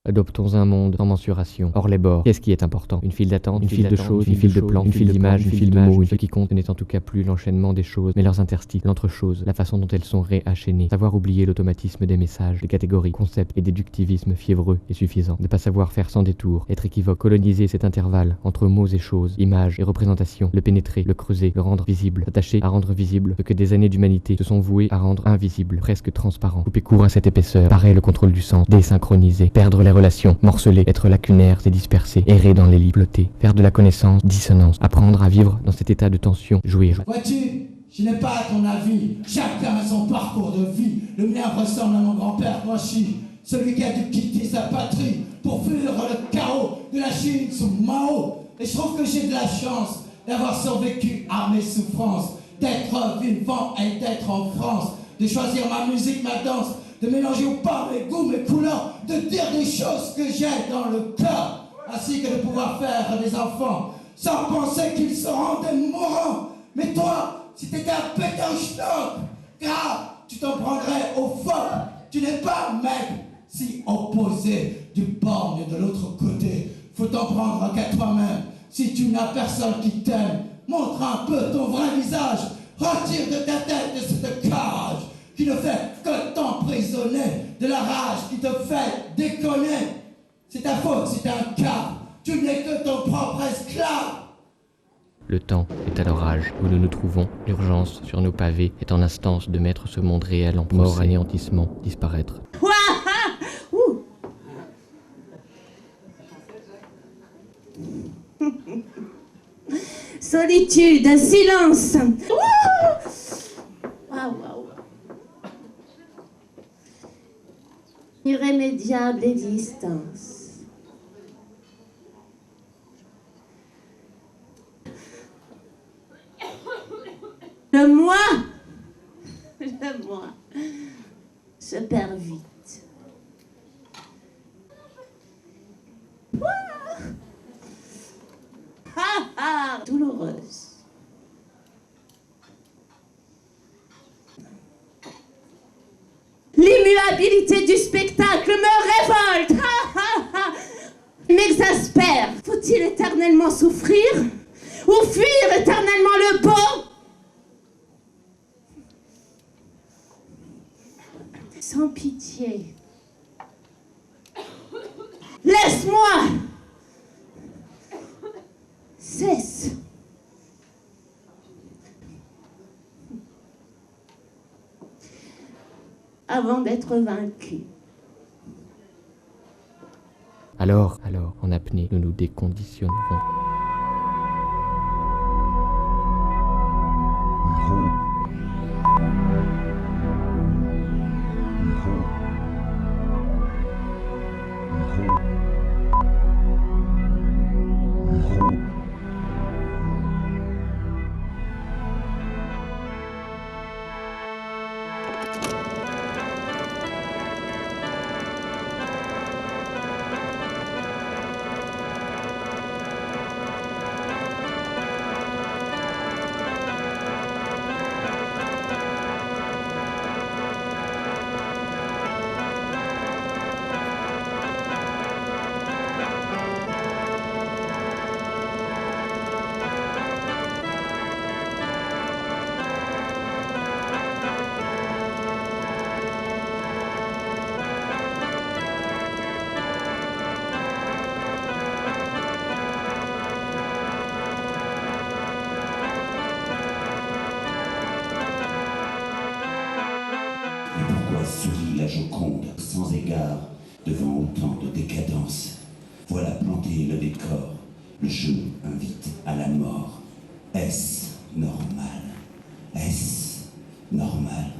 Adoptons un monde sans mensuration, hors les bords. Qu'est-ce qui est important? Une file d'attente, une file de choses, une file de plans, une file d'images, une file de mots. Ce qui compte n'est en tout cas plus l'enchaînement des choses, mais leurs interstices, l'entrechose, la façon dont elles sont réenchaînées. Savoir oublier l'automatisme des messages, des catégories, concepts et déductivisme fiévreux et suffisant. Ne pas savoir faire sans détour, être équivoque, coloniser cet intervalle entre mots et choses, images et représentations, le pénétrer, le creuser, le rendre visible, s'attacher à rendre visible ce que des années d'humanité se sont vouées à rendre invisible, presque transparent. Couper court à cette épaisseur, parer le contrôle du sens, désynchroniser, perdre les relations, morceler, être lacunaires et dispersés, errer dans les lits, plotter, faire de la connaissance, dissonance, apprendre à vivre dans cet état de tension, jouir. Vois-tu, je n'ai pas ton avis, chacun a son parcours de vie, le mien ressemble à mon grand-père Grouchy, celui qui a dû quitter sa patrie pour fuir le chaos de la Chine sous Mao, et je trouve que j'ai de la chance d'avoir survécu à mes souffrances, d'être vivant et d'être en France, de choisir ma musique, ma danse, de mélanger ou pas mes goûts, mes couleurs, de dire des choses que j'ai dans le cœur, ainsi que de pouvoir faire des enfants, sans penser qu'ils seront des mourants. Mais toi, si t'étais un pétain schnock, grave, tu t'en prendrais au fort. Tu n'es pas un mec si opposé du borgne de l'autre côté. Faut t'en prendre qu'à toi-même. Si tu n'as personne qui t'aime, montre un peu ton vrai visage. Retire de ta tête de cette cage qui ne fait que t'emprisonner, de la rage qui te fait déconner. C'est ta faute si t'es un cap. Tu n'es que ton propre esclave. Le temps est à l'orage où nous nous trouvons. L'urgence sur nos pavés est en instance de mettre ce monde réel en mort, anéantissement, disparaître. Solitude, silence. Waouh. Irrémédiable existence. Le moi se perd vite. Douloureuse. L'immuabilité du spectacle me révolte. M'exaspère. Faut-il éternellement souffrir ou fuir éternellement le beau? Sans pitié. Laisse-moi. Cesse. Avant d'être vaincu. Alors, en apnée, nous nous déconditionnerons. Sourit la Joconde, sans égard, devant autant de décadence. Voilà planter le décor, le jeu invite à la mort. Est-ce normal? Est-ce normal?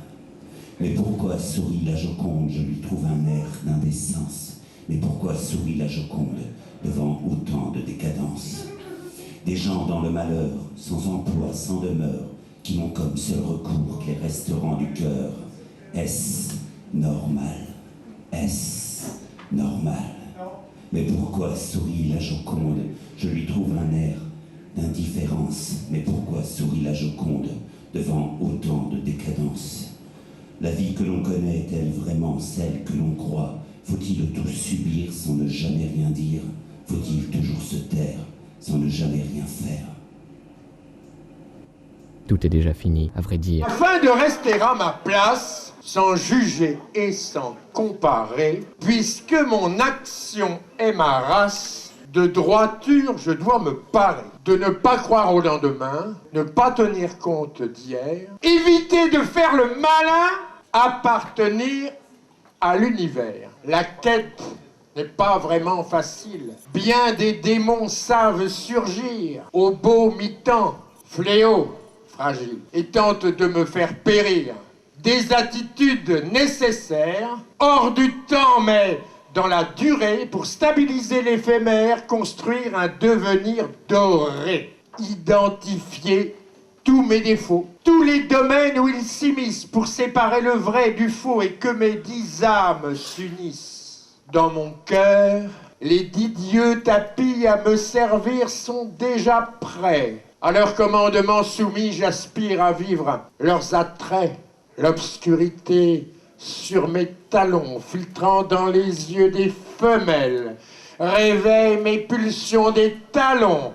Mais pourquoi sourit la Joconde? Je lui trouve un air d'indécence. Mais pourquoi sourit la Joconde devant autant de décadence? Des gens dans le malheur, sans emploi, sans demeure, qui n'ont comme seul recours que les restaurants du cœur. Est-ce normal? Est-ce normal? Mais pourquoi sourit la Joconde? Je lui trouve un air d'indifférence. Mais pourquoi sourit la Joconde devant autant de décadence? La vie que l'on connaît est-elle vraiment celle que l'on croit? Faut-il tout subir sans ne jamais rien dire? Faut-il toujours se taire sans ne jamais rien faire? Tout est déjà fini, à vrai dire. Afin de rester à ma place, sans juger et sans comparer, puisque mon action est ma race, de droiture je dois me parer, de ne pas croire au lendemain, ne pas tenir compte d'hier, éviter de faire le malin, appartenir à l'univers. La quête n'est pas vraiment facile. Bien des démons savent surgir, au beau mi-temps, fléau, fragile, et tentent de me faire périr. Des attitudes nécessaires, hors du temps mais dans la durée, pour stabiliser l'éphémère, construire un devenir doré. Identifier tous mes défauts, tous les domaines où ils s'immiscent pour séparer le vrai du faux et que mes 10 âmes s'unissent. Dans mon cœur, les 10 dieux tapis à me servir sont déjà prêts. À leur commandement soumis, j'aspire à vivre leurs attraits, l'obscurité sur mes talons, filtrant dans les yeux des femelles, réveille mes pulsions des talons,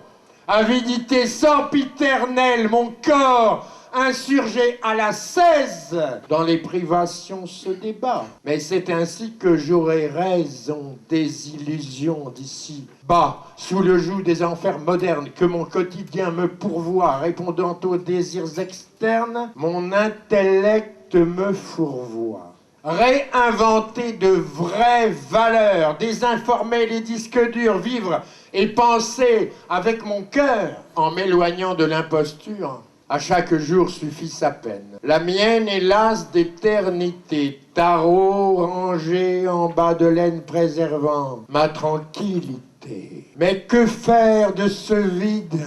avidité sempiternelle, mon corps insurgé à la 16, dans les privations se débat. Mais c'est ainsi que j'aurai raison des illusions d'ici bas, sous le joug des enfers modernes que mon quotidien me pourvoit, répondant aux désirs externes, mon intellect me fourvoie. Réinventer de vraies valeurs, désinformer les disques durs, vivre et penser avec mon cœur, en m'éloignant de l'imposture. À chaque jour suffit sa peine. La mienne, hélas, d'éternité, tarot rangé en bas de laine préservant ma tranquillité. Mais que faire de ce vide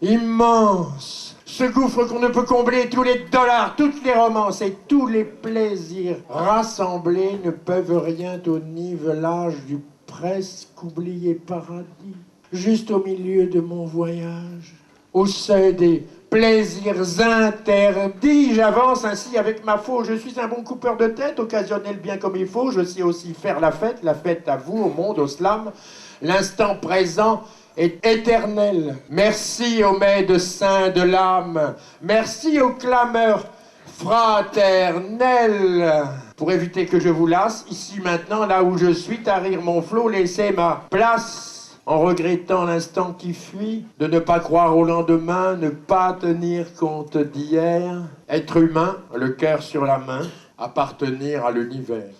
immense, ce gouffre qu'on ne peut combler? Tous les dollars, toutes les romances et tous les plaisirs rassemblés ne peuvent rien au nivelage du presque oublié paradis. Juste au milieu de mon voyage, au seuil des plaisirs interdits, j'avance ainsi avec ma faux. Je suis un bon coupeur de tête, occasionnel bien comme il faut. Je sais aussi faire la fête à vous, au monde, au slam. L'instant présent est éternel. Merci aux médecins de l'âme. Merci aux clameurs fraternelles. Pour éviter que je vous lasse, ici maintenant, là où je suis, tarir mon flot, laisser ma place. En regrettant l'instant qui fuit, de ne pas croire au lendemain, ne pas tenir compte d'hier, être humain, le cœur sur la main, appartenir à l'univers.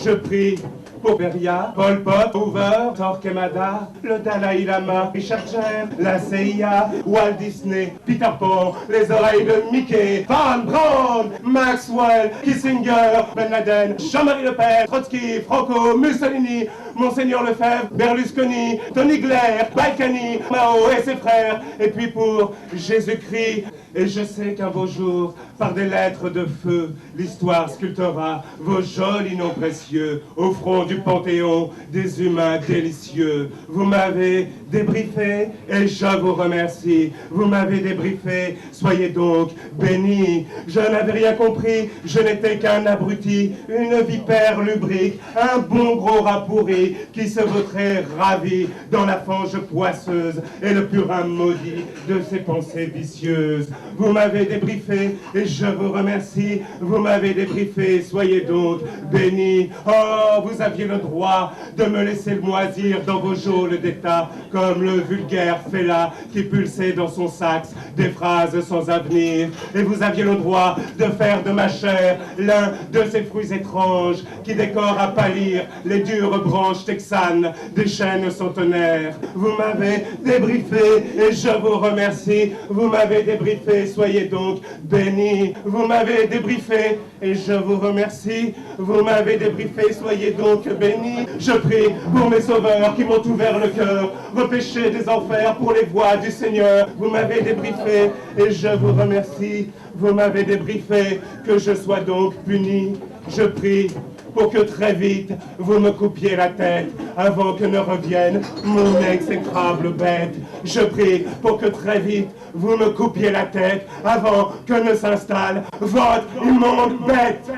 Je prie pour Beria, Pol Pot, Hoover, Torquemada, le Dalai Lama, Richard Gere, la CIA, Walt Disney, Peter Pan, les oreilles de Mickey, Van Braun, Maxwell, Kissinger, Ben Laden, Jean-Marie Le Pen, Trotsky, Franco, Mussolini, Monseigneur Lefebvre, Berlusconi, Tony Blair, Balkany, Mao et ses frères, et puis pour Jésus-Christ. Et je sais qu'un beau jour, par des lettres de feu, l'histoire sculptera vos jolis noms précieux au front du Panthéon des humains délicieux. Vous m'avez débriefé et je vous remercie. Vous m'avez débriefé, soyez donc bénis. Je n'avais rien compris, je n'étais qu'un abruti, une vipère lubrique, un bon gros rat pourri qui se vautrait ravi dans la fange poisseuse et le purin maudit de ses pensées vicieuses. Vous m'avez débriefé et je vous remercie. Vous m'avez débriefé, soyez donc bénis. Oh, vous aviez le droit de me laisser moisir dans vos geôles d'état, comme le vulgaire fella qui pulsait dans son sax des phrases sans avenir. Et vous aviez le droit de faire de ma chair l'un de ces fruits étranges qui décorent à pâlir les dures branches texanes des chênes centenaires. Vous m'avez débriefé et je vous remercie. Vous m'avez débriefé, soyez donc bénis. Vous m'avez débriefé et je vous remercie. Vous m'avez débriefé, soyez donc bénis. Je prie pour mes sauveurs qui m'ont ouvert le cœur, repêché des enfers pour les voies du Seigneur. Vous m'avez débriefé et je vous remercie. Vous m'avez débriefé, que je sois donc puni. Je prie pour que très vite vous me coupiez la tête avant que ne revienne mon exécrable bête. Je prie pour que très vite vous me coupiez la tête avant que ne s'installe votre immonde bête.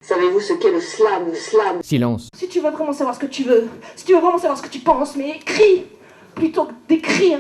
Savez-vous ce qu'est le slam? Silence. Si tu veux vraiment savoir ce que tu veux, si tu veux vraiment savoir ce que tu penses, mais écris plutôt que d'écrire.